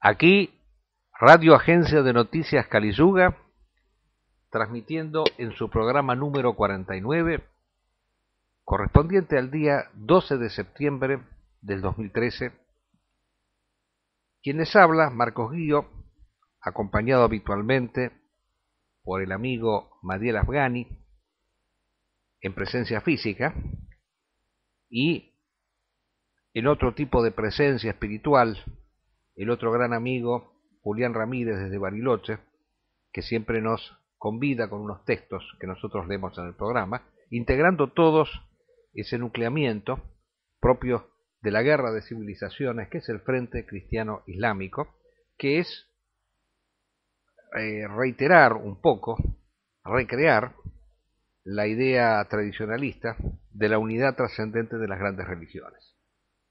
Aquí, Radio Agencia de Noticias Caliyuga, transmitiendo en su programa número 49, correspondiente al día 12 de septiembre del 2013. Quien les habla, Marcos Guío, acompañado habitualmente por el amigo Madiel Afghani, en presencia física, y en otro tipo de presencia espiritual, el otro gran amigo Julián Ramírez desde Bariloche, que siempre nos convida con unos textos que nosotros leemos en el programa, integrando todos ese nucleamiento propio de la guerra de civilizaciones, que es el Frente Cristiano Islámico, que es reiterar un poco, recrear la idea tradicionalista de la unidad trascendente de las grandes religiones.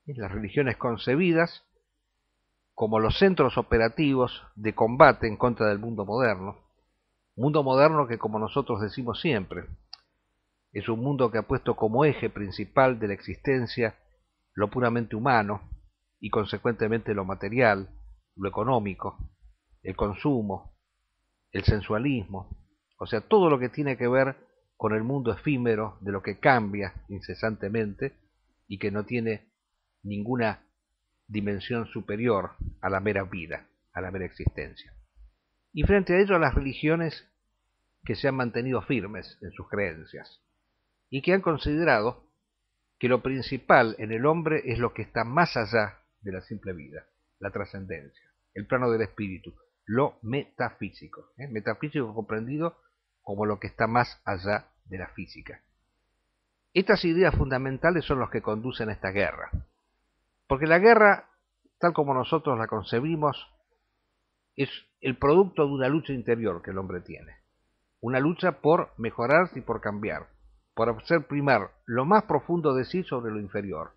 Las religiones concebidas como los centros operativos de combate en contra del mundo moderno que, como nosotros decimos siempre, es un mundo que ha puesto como eje principal de la existencia lo puramente humano y consecuentemente lo material, lo económico, el consumo, el sensualismo, o sea, todo lo que tiene que ver con el mundo efímero de lo que cambia incesantemente y que no tiene ninguna dimensión superior a la mera vida, a la mera existencia. Y frente a ello, las religiones que se han mantenido firmes en sus creencias y que han considerado que lo principal en el hombre es lo que está más allá de la simple vida, la trascendencia, el plano del espíritu, lo metafísico, metafísico comprendido como lo que está más allá de la física. Estas ideas fundamentales son las que conducen a esta guerra, porque la guerra, tal como nosotros la concebimos, es el producto de una lucha interior que el hombre tiene, una lucha por mejorarse y por cambiar, por hacer primar lo más profundo de sí sobre lo inferior.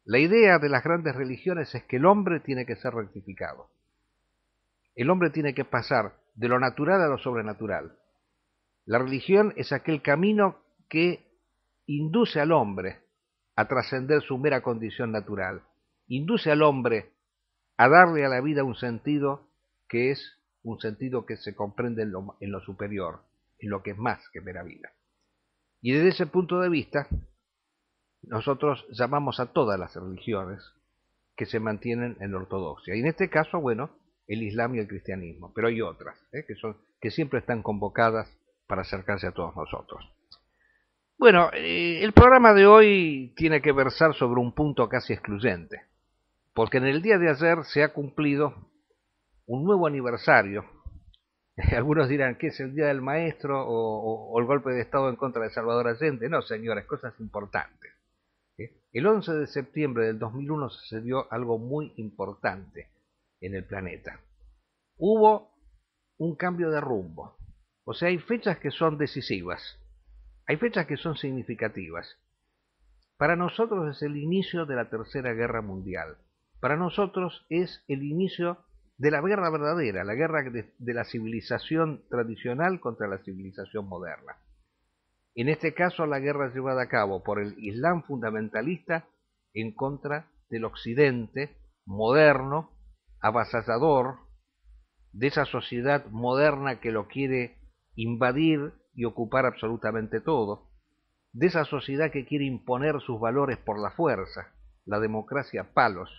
La idea de las grandes religiones es que el hombre tiene que ser rectificado. El hombre tiene que pasar de lo natural a lo sobrenatural. La religión es aquel camino que induce al hombre a trascender su mera condición natural, induce al hombre a darle a la vida un sentido que es un sentido que se comprende en lo superior, en lo que es más que mera vida. Y desde ese punto de vista, nosotros llamamos a todas las religiones que se mantienen en la ortodoxia. Y en este caso, bueno, el Islam y el cristianismo. Pero hay otras, que siempre están convocadas para acercarse a todos nosotros. Bueno, el programa de hoy tiene que versar sobre un punto casi excluyente, porque en el día de ayer se ha cumplido un nuevo aniversario. Algunos dirán que es el Día del Maestro o el golpe de Estado en contra de Salvador Allende. No, señores, cosas importantes. El 11 de septiembre del 2001 sucedió algo muy importante en el planeta. Hubo un cambio de rumbo. O sea, hay fechas que son decisivas, hay fechas que son significativas. Para nosotros es el inicio de la Tercera Guerra Mundial. Para nosotros es el inicio de la guerra verdadera, la guerra de la civilización tradicional contra la civilización moderna. En este caso, la guerra llevada a cabo por el Islam fundamentalista en contra del Occidente moderno, avasallador, de esa sociedad moderna que lo quiere invadir y ocupar absolutamente todo, de esa sociedad que quiere imponer sus valores por la fuerza, la democracia palos,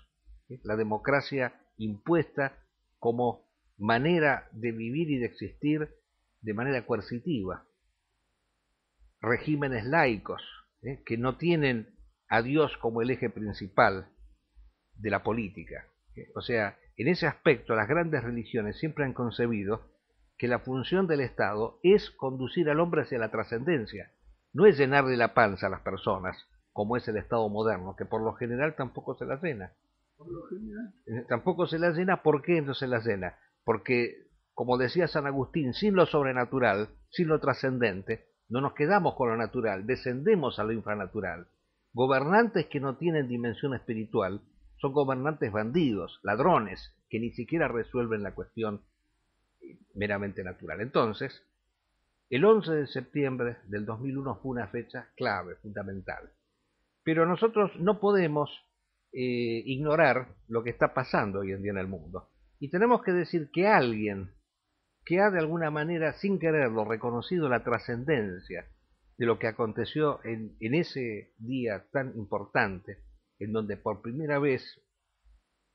la democracia impuesta como manera de vivir y de existir de manera coercitiva. Regímenes laicos, que no tienen a Dios como el eje principal de la política. O sea, en ese aspecto las grandes religiones siempre han concebido que la función del Estado es conducir al hombre hacia la trascendencia, no es llenarle la panza a las personas, como es el Estado moderno, que por lo general tampoco se la llena. Tampoco se la llena. ¿Por qué no se la llena? Porque, como decía San Agustín, sin lo sobrenatural, sin lo trascendente, no nos quedamos con lo natural, descendemos a lo infranatural. Gobernantes que no tienen dimensión espiritual son gobernantes bandidos, ladrones, que ni siquiera resuelven la cuestión meramente natural. Entonces, el 11 de septiembre del 2001 fue una fecha clave, fundamental. Pero nosotros no podemos ignorar lo que está pasando hoy en día en el mundo. Y tenemos que decir que alguien que ha de alguna manera, sin quererlo, reconocido la trascendencia de lo que aconteció en ese día tan importante, en donde por primera vez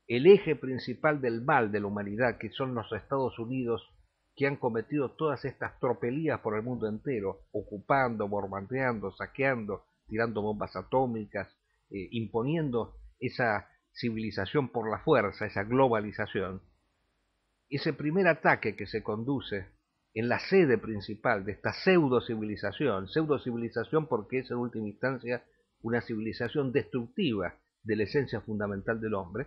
el eje principal del mal de la humanidad, que son los Estados Unidos, que han cometido todas estas tropelías por el mundo entero, ocupando, bombardeando, saqueando, tirando bombas atómicas, imponiendo esa civilización por la fuerza, esa globalización, ese primer ataque que se conduce en la sede principal de esta pseudo-civilización porque es en última instancia una civilización destructiva de la esencia fundamental del hombre,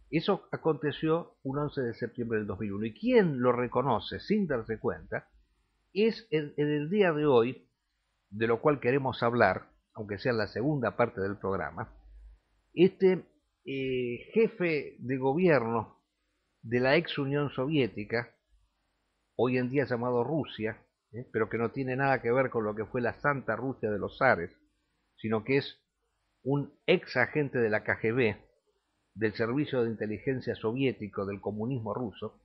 eso aconteció un 11 de septiembre del 2001. Y quien lo reconoce sin darse cuenta es en el día de hoy, de lo cual queremos hablar, aunque sea en la segunda parte del programa, este jefe de gobierno de la ex Unión Soviética, hoy en día llamado Rusia, pero que no tiene nada que ver con lo que fue la Santa Rusia de los zares, sino que es un ex agente de la KGB, del Servicio de Inteligencia Soviético del comunismo ruso,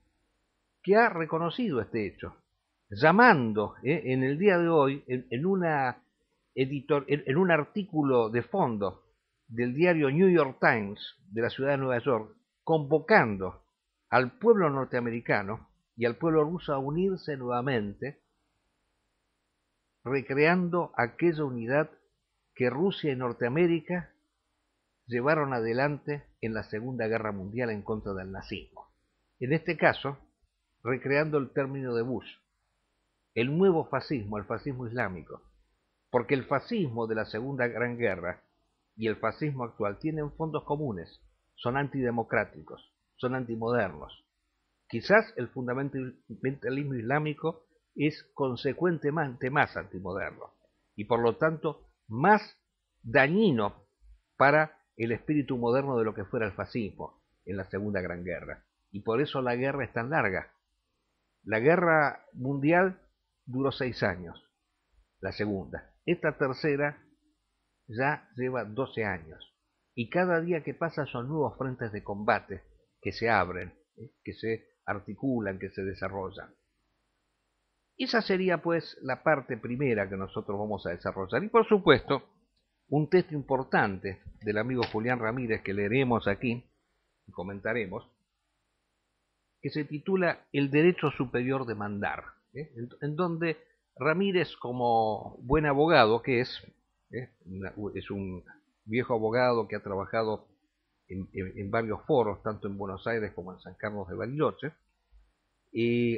que ha reconocido este hecho, llamando en el día de hoy, en un artículo de fondo del diario New York Times de la ciudad de Nueva York, convocando al pueblo norteamericano y al pueblo ruso a unirse nuevamente, recreando aquella unidad que Rusia y Norteamérica llevaron adelante en la Segunda Guerra Mundial en contra del nazismo. En este caso, recreando el término de Bush, el nuevo fascismo, el fascismo islámico, porque el fascismo de la Segunda Gran Guerra y el fascismo actual tienen fondos comunes, son antidemocráticos, son antimodernos. Quizás el fundamentalismo islámico es consecuentemente más antimoderno y por lo tanto más dañino para el espíritu moderno de lo que fuera el fascismo en la Segunda Gran Guerra. Y por eso la guerra es tan larga. La guerra mundial duró 6 años, la segunda. Esta tercera ya lleva 12 años. Y cada día que pasa son nuevos frentes de combate que se abren, que se articulan, que se desarrollan. Esa sería pues la parte primera que nosotros vamos a desarrollar. Y por supuesto, un texto importante del amigo Julián Ramírez que leeremos aquí y comentaremos, que se titula El derecho superior de mandar, en donde Ramírez, como buen abogado que es un viejo abogado que ha trabajado en varios foros, tanto en Buenos Aires como en San Carlos de Bariloche,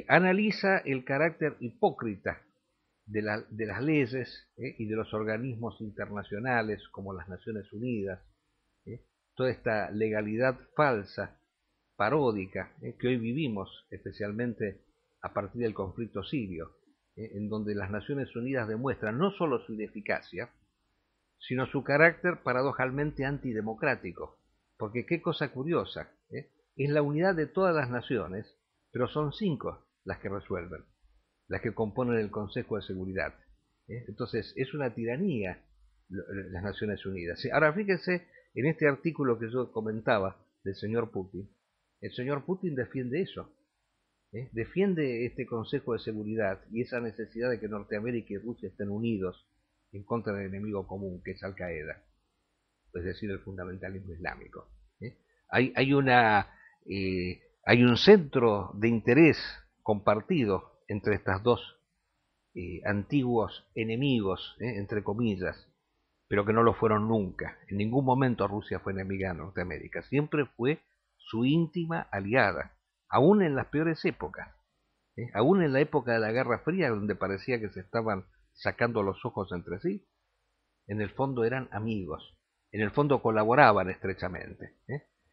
analiza el carácter hipócrita de las leyes y de los organismos internacionales como las Naciones Unidas, toda esta legalidad falsa, paródica, que hoy vivimos, especialmente a partir del conflicto sirio, en donde las Naciones Unidas demuestran no solo su ineficacia, sino su carácter paradojalmente antidemocrático. Porque qué cosa curiosa, es la unidad de todas las naciones, pero son 5 las que resuelven, las que componen el Consejo de Seguridad. Entonces es una tiranía las Naciones Unidas. Ahora fíjense en este artículo que yo comentaba del señor Putin. El señor Putin defiende eso, defiende este Consejo de Seguridad y esa necesidad de que Norteamérica y Rusia estén unidos en contra del enemigo común, que es Al Qaeda, es decir, el fundamentalismo islámico. Hay un centro de interés compartido entre estas dos antiguos enemigos, entre comillas, pero que no lo fueron nunca. En ningún momento Rusia fue enemiga de Norteamérica, siempre fue su íntima aliada, aún en las peores épocas, aún en la época de la Guerra Fría, donde parecía que se estaban sacando los ojos entre sí, en el fondo eran amigos, en el fondo colaboraban estrechamente,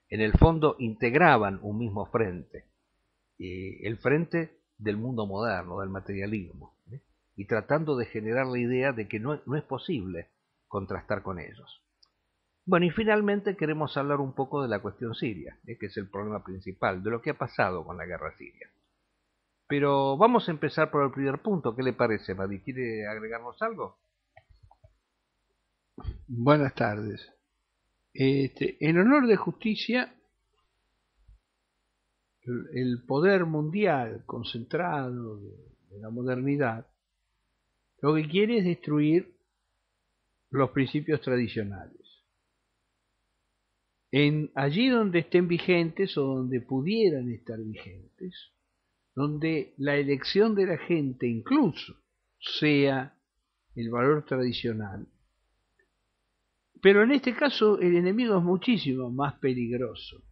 en el fondo integraban un mismo frente, el frente del mundo moderno, del materialismo, y tratando de generar la idea de que no es posible contrastar con ellos. Bueno, y finalmente queremos hablar un poco de la cuestión siria, que es el problema principal, de lo que ha pasado con la guerra siria. Pero vamos a empezar por el primer punto. ¿Qué le parece, Madi? ¿Quiere agregarnos algo? Buenas tardes. En honor de justicia, el poder mundial concentrado de la modernidad, lo que quiere es destruir los principios tradicionales. Allí donde estén vigentes o donde pudieran estar vigentes, donde la elección de la gente incluso sea el valor tradicional. Pero en este caso el enemigo es muchísimo más peligroso.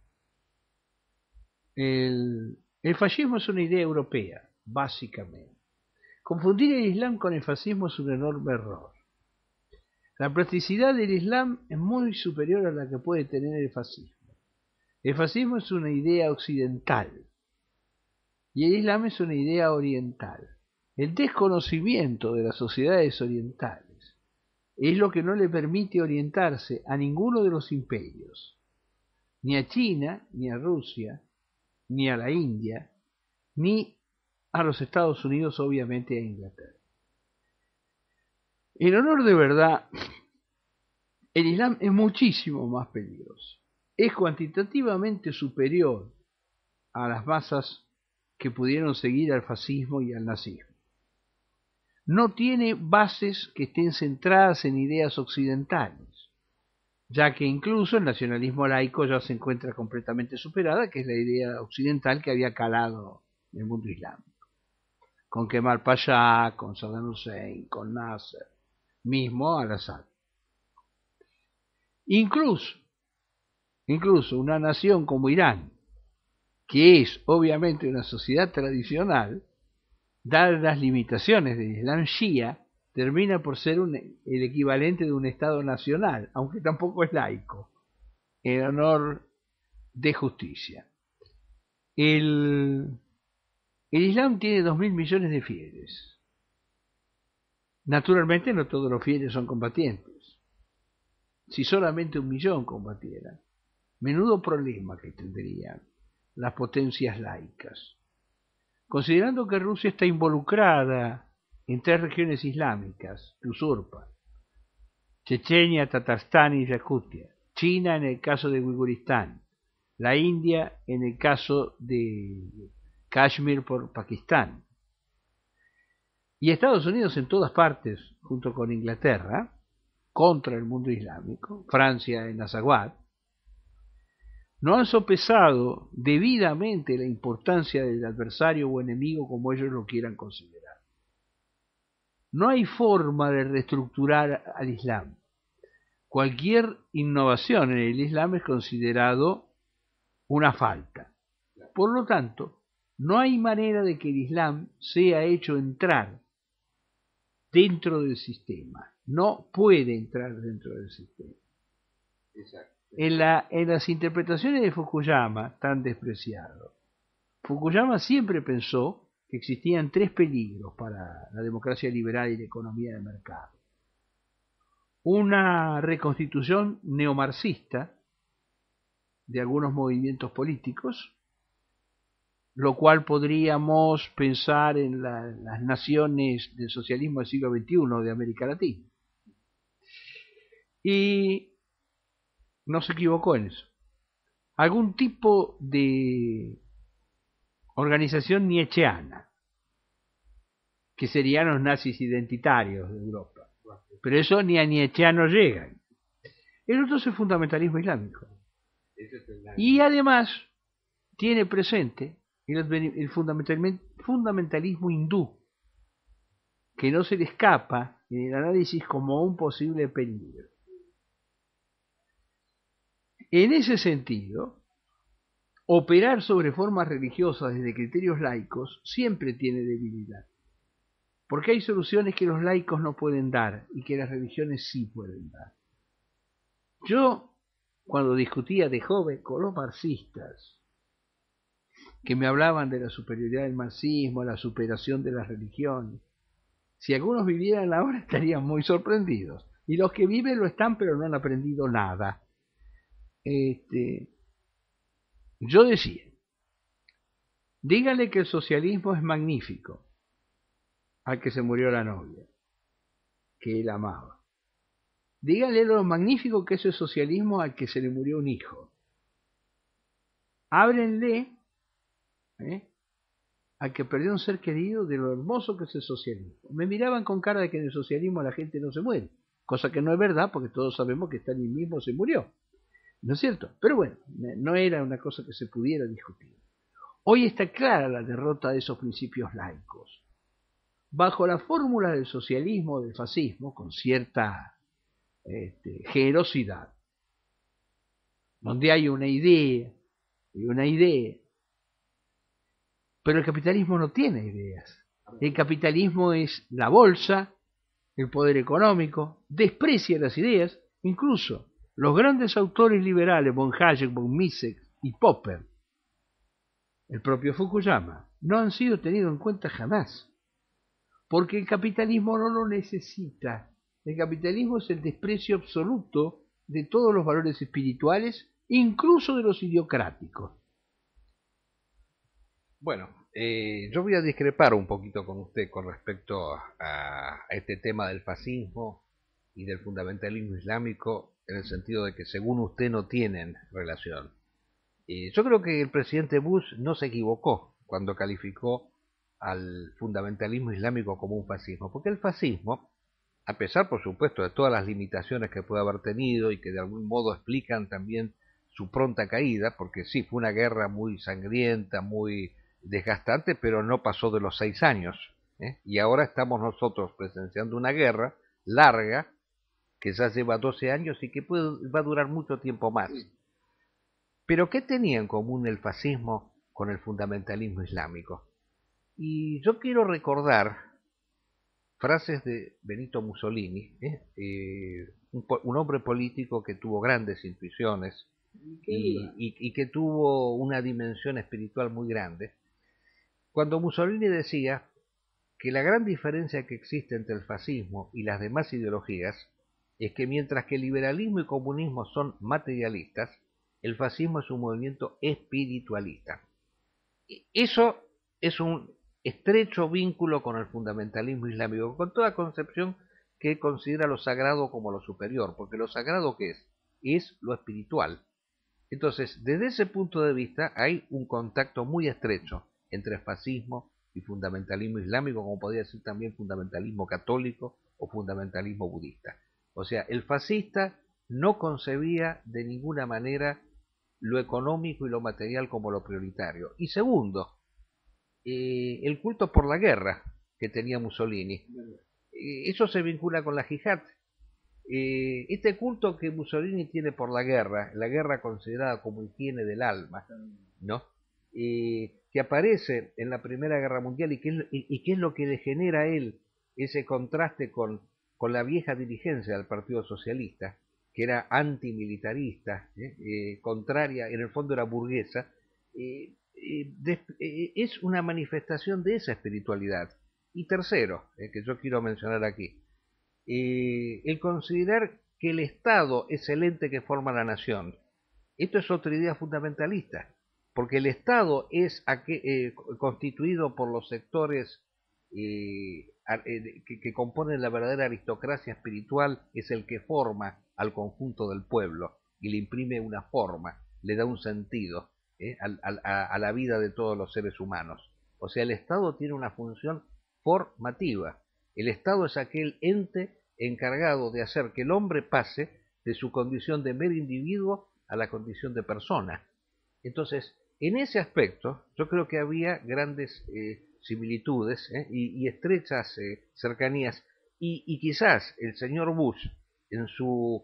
El fascismo es una idea europea, básicamente. Confundir el Islam con el fascismo es un enorme error. La plasticidad del Islam es muy superior a la que puede tener el fascismo. El fascismo es una idea occidental y el Islam es una idea oriental. El desconocimiento de las sociedades orientales es lo que no le permite orientarse a ninguno de los imperios, ni a China, ni a Rusia, ni a la India, ni a los Estados Unidos, obviamente a Inglaterra. En honor de verdad, el Islam es muchísimo más peligroso. Es cuantitativamente superior a las masas que pudieron seguir al fascismo y al nazismo. No tiene bases que estén centradas en ideas occidentales, ya que incluso el nacionalismo laico ya se encuentra completamente superada, que es la idea occidental que había calado en el mundo islámico. Con Kemal Pasha, con Saddam Hussein, con Nasser, mismo al-Assad. Incluso una nación como Irán, que es obviamente una sociedad tradicional, dadas las limitaciones del Islam Shia, termina por ser el equivalente de un Estado nacional, aunque tampoco es laico, en honor de justicia. El Islam tiene 2.000 millones de fieles. Naturalmente no todos los fieles son combatientes. Si solamente 1 millón combatieran, menudo problema que tendrían las potencias laicas. Considerando que Rusia está involucrada en 3 regiones islámicas que usurpan, Chechenia, Tatarstán y Yakutia, China en el caso de Uiguristán, la India en el caso de Kashmir por Pakistán, y Estados Unidos en todas partes, junto con Inglaterra, contra el mundo islámico, Francia en Azawad, no han sopesado debidamente la importancia del adversario o enemigo como ellos lo quieran considerar. No hay forma de reestructurar al Islam. Cualquier innovación en el Islam es considerado una falta. Por lo tanto, no hay manera de que el Islam sea hecho entrar dentro del sistema. No puede entrar dentro del sistema. Exacto. En las interpretaciones de Fukuyama, tan despreciado, Fukuyama siempre pensó que existían 3 peligros para la democracia liberal y la economía de mercado. Una reconstitución neomarxista de algunos movimientos políticos, lo cual podríamos pensar en las naciones del socialismo del siglo XXI de América Latina. Y no se equivocó en eso. Algún tipo de organización nietzscheana, que serían los nazis identitarios de Europa. Pero eso ni a nietzscheano llegan. El otro es el fundamentalismo islámico. Y además tiene presente el fundamentalismo hindú, que no se le escapa en el análisis como un posible peligro. En ese sentido, operar sobre formas religiosas desde criterios laicos siempre tiene debilidad, porque hay soluciones que los laicos no pueden dar y que las religiones sí pueden dar. Yo, cuando discutía de joven con los marxistas, que me hablaban de la superioridad del marxismo, la superación de las religiones, si algunos vivieran ahora estarían muy sorprendidos, y los que viven lo están pero no han aprendido nada. Yo decía, dígale que el socialismo es magnífico al que se murió la novia, que él amaba. Dígale lo magnífico que es el socialismo al que se le murió un hijo. Háblenle a que perdió un ser querido de lo hermoso que es el socialismo. Me miraban con cara de que en el socialismo la gente no se muere, cosa que no es verdad porque todos sabemos que Stalin mismo se murió, ¿no es cierto? Pero bueno, no era una cosa que se pudiera discutir. Hoy está clara la derrota de esos principios laicos. Bajo la fórmula del socialismo o del fascismo, con cierta generosidad, donde hay una idea, pero el capitalismo no tiene ideas. El capitalismo es la bolsa, el poder económico, desprecia las ideas, incluso los grandes autores liberales, von Hayek, von Mises y Popper, el propio Fukuyama, no han sido tenidos en cuenta jamás, porque el capitalismo no lo necesita. El capitalismo es el desprecio absoluto de todos los valores espirituales, incluso de los idiocráticos. Bueno, yo voy a discrepar un poquito con usted con respecto a este tema del fascismo y del fundamentalismo islámico, en el sentido de que según usted no tienen relación. Yo creo que el presidente Bush no se equivocó cuando calificó al fundamentalismo islámico como un fascismo, porque el fascismo, a pesar por supuesto de todas las limitaciones que puede haber tenido y que de algún modo explican también su pronta caída, porque sí, fue una guerra muy sangrienta, muy desgastante, pero no pasó de los 6 años, y ahora estamos nosotros presenciando una guerra larga que ya lleva 12 años y que va a durar mucho tiempo más. Pero ¿qué tenía en común el fascismo con el fundamentalismo islámico? Y yo quiero recordar frases de Benito Mussolini, un hombre político que tuvo grandes intuiciones y que tuvo una dimensión espiritual muy grande, cuando Mussolini decía que la gran diferencia que existe entre el fascismo y las demás ideologías es que mientras que el liberalismo y comunismo son materialistas, el fascismo es un movimiento espiritualista. Eso es un estrecho vínculo con el fundamentalismo islámico, con toda concepción que considera lo sagrado como lo superior, porque lo sagrado ¿qué es? Es lo espiritual. Entonces, desde ese punto de vista hay un contacto muy estrecho entre fascismo y fundamentalismo islámico, como podría decir también fundamentalismo católico o fundamentalismo budista. O sea, el fascista no concebía de ninguna manera lo económico y lo material como lo prioritario. Y segundo, el culto por la guerra que tenía Mussolini. Eso se vincula con la jihad. Este culto que Mussolini tiene por la guerra considerada como higiene del alma, ¿no? Que aparece en la Primera Guerra Mundial y que es lo que le genera a él ese contraste con la vieja dirigencia del Partido Socialista, que era antimilitarista, contraria, en el fondo era burguesa, es una manifestación de esa espiritualidad. Y tercero, que yo quiero mencionar aquí, el considerar que el Estado es el ente que forma la nación. Esto es otra idea fundamentalista, porque el Estado es constituido por los sectores que componen la verdadera aristocracia espiritual, es el que forma al conjunto del pueblo y le imprime una forma, le da un sentido a la vida de todos los seres humanos. O sea, el Estado tiene una función formativa. El Estado es aquel ente encargado de hacer que el hombre pase de su condición de mero individuo a la condición de persona. Entonces, en ese aspecto, yo creo que había grandes similitudes y estrechas cercanías, y quizás el señor Bush, en su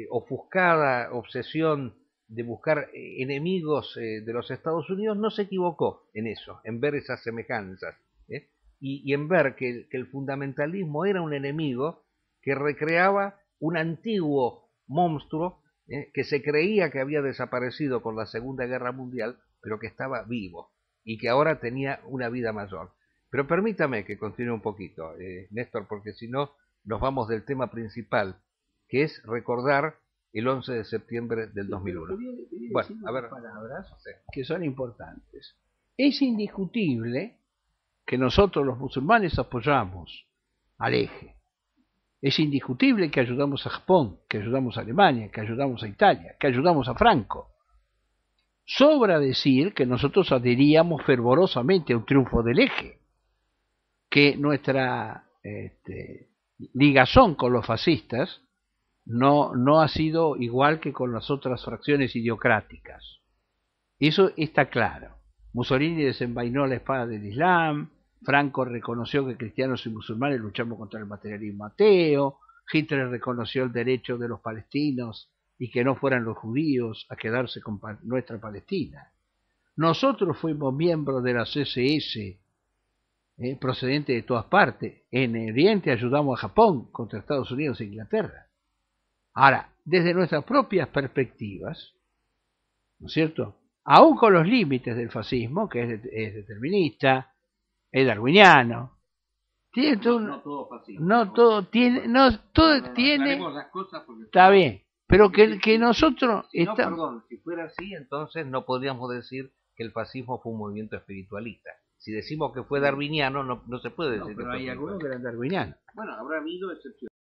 ofuscada obsesión de buscar enemigos de los Estados Unidos, no se equivocó en eso, en ver esas semejanzas, y en ver que el fundamentalismo era un enemigo que recreaba un antiguo monstruo que se creía que había desaparecido con la Segunda Guerra Mundial, pero que estaba vivo y que ahora tenía una vida mayor. Pero permítame que continúe un poquito, Néstor, porque si no nos vamos del tema principal, que es recordar el 11 de septiembre del 2001. Bueno, a ver, palabras que son importantes. Es indiscutible que nosotros los musulmanes apoyamos al eje. Es indiscutible que ayudamos a Japón, que ayudamos a Alemania, que ayudamos a Italia, que ayudamos a Franco. Sobra decir que nosotros adheríamos fervorosamente a un triunfo del eje, que nuestra ligazón con los fascistas no ha sido igual que con las otras fracciones idiocráticas. Eso está claro. Mussolini desenvainó la espada del Islam, Franco reconoció que cristianos y musulmanes luchamos contra el materialismo ateo, Hitler reconoció el derecho de los palestinos y que no fueran los judíos a quedarse con nuestra Palestina. Nosotros fuimos miembros de la CSS, procedente de todas partes. En Oriente ayudamos a Japón contra Estados Unidos e Inglaterra. Ahora, desde nuestras propias perspectivas, ¿no es cierto?, aún con los límites del fascismo, que es determinista, es darwiniano, tiene todo, no todo fascismo, no todo tiene, no todo tiene, las cosas está bien, pero que nosotros si no, perdón, si fuera así, entonces no podríamos decir que el fascismo fue un movimiento espiritualista. Si decimos que fue darwiniano, no se puede decir. Pero hay algunos que eran darwinianos. Bueno, habrá habido excepciones.